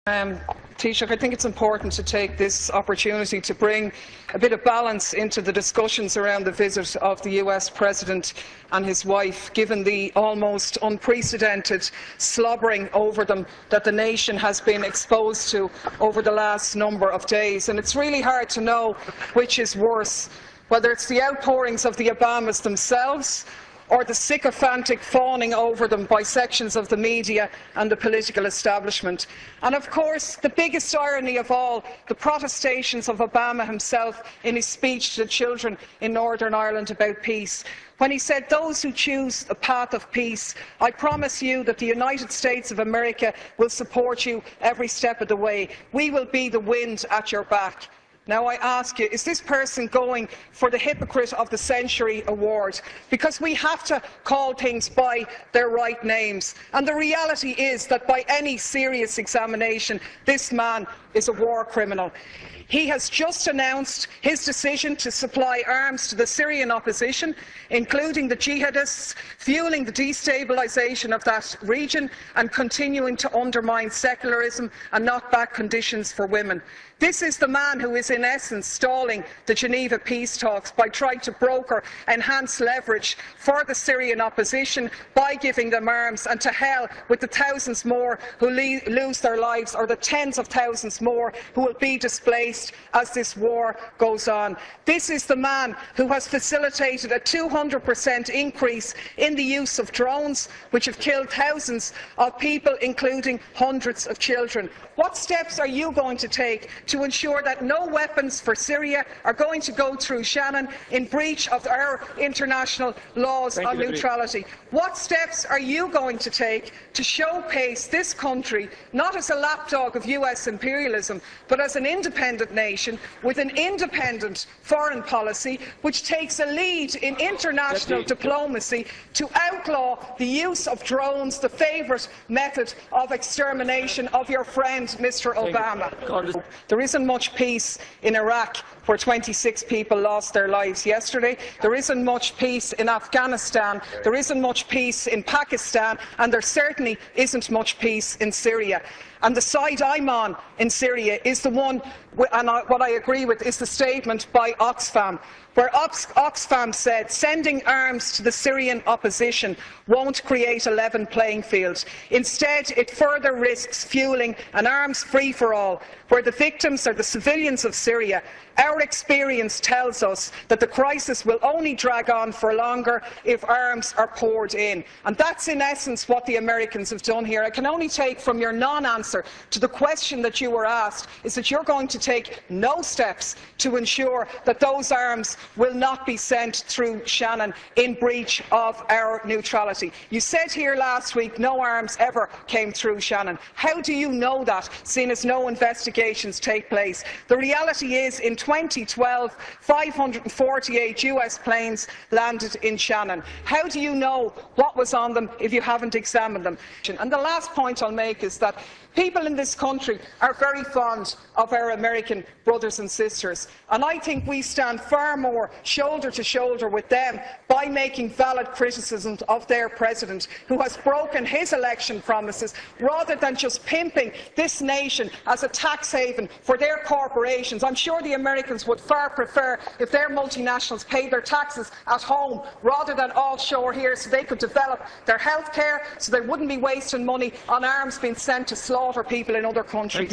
Taoiseach, I think it's important to take this opportunity to bring a bit of balance into the discussions around the visit of the US President and his wife, given the almost unprecedented slobbering over them that the nation has been exposed to over the last number of days. And it's really hard to know which is worse, whether it's the outpourings of the Obamas themselves or the sycophantic fawning over them by sections of the media and the political establishment. And of course, the biggest irony of all, the protestations of Obama himself in his speech to the children in Northern Ireland about peace, when he said, "Those who choose a path of peace, I promise you that the United States of America will support you every step of the way. We will be the wind at your back." Now I ask you, is this person going for the Hypocrite of the Century award? Because we have to call things by their right names. And the reality is that by any serious examination, this man is a war criminal. He has just announced his decision to supply arms to the Syrian opposition, including the jihadists, fuelling the destabilisation of that region and continuing to undermine secularism and knock back conditions for women. This is the man who is in essence stalling the Geneva peace talks by trying to broker enhanced leverage for the Syrian opposition by giving them arms, and to hell with the thousands more who lose their lives, or the tens of thousands more who will be displaced as this war goes on. This is the man who has facilitated a 200% increase in the use of drones, which have killed thousands of people, including hundreds of children. What steps are you going to take to ensure that no weapons for Syria are going to go through Shannon in breach of our international laws on neutrality? What steps are you going to take to showcase this country not as a lapdog of US imperialism, but as an independent nation with an independent foreign policy which takes a lead in international diplomacy to outlaw the use of drones, the favourite method of extermination of your friend Mr. Obama? There isn't much peace in Iraq, where 26 people lost their lives yesterday. There isn't much peace in Afghanistan. There isn't much peace in Pakistan, and there certainly isn't much peace in Syria. And the side I'm on in Syria is the one, and what I agree with is the statement by Oxfam, where Oxfam said sending arms to the Syrian opposition won't create a level playing field. Instead, it further risks fueling an arms free-for-all, where the victims are the civilians of Syria. Our experience tells us that the crisis will only drag on for longer if arms are poured in. And that's in essence what the Americans have done here. I can only take from your non-answer to the question that you were asked is that you're going to take no steps to ensure that those arms will not be sent through Shannon in breach of our neutrality. You said here last week no arms ever came through Shannon. How do you know that, seeing as no investigations take place? The reality is, in 2012, 548 US planes landed in Shannon. How do you know what was on them if you haven't examined them? And the last point I'll make is that people in this country are very fond of our American brothers and sisters, and I think we stand far more shoulder to shoulder with them by making valid criticisms of their president, who has broken his election promises, rather than just pimping this nation as a tax haven for their corporations. I'm sure the Americans would far prefer if their multinationals paid their taxes at home rather than offshore here, so they could develop their health care, so they wouldn't be wasting money on arms being sent to slaughter people in other countries.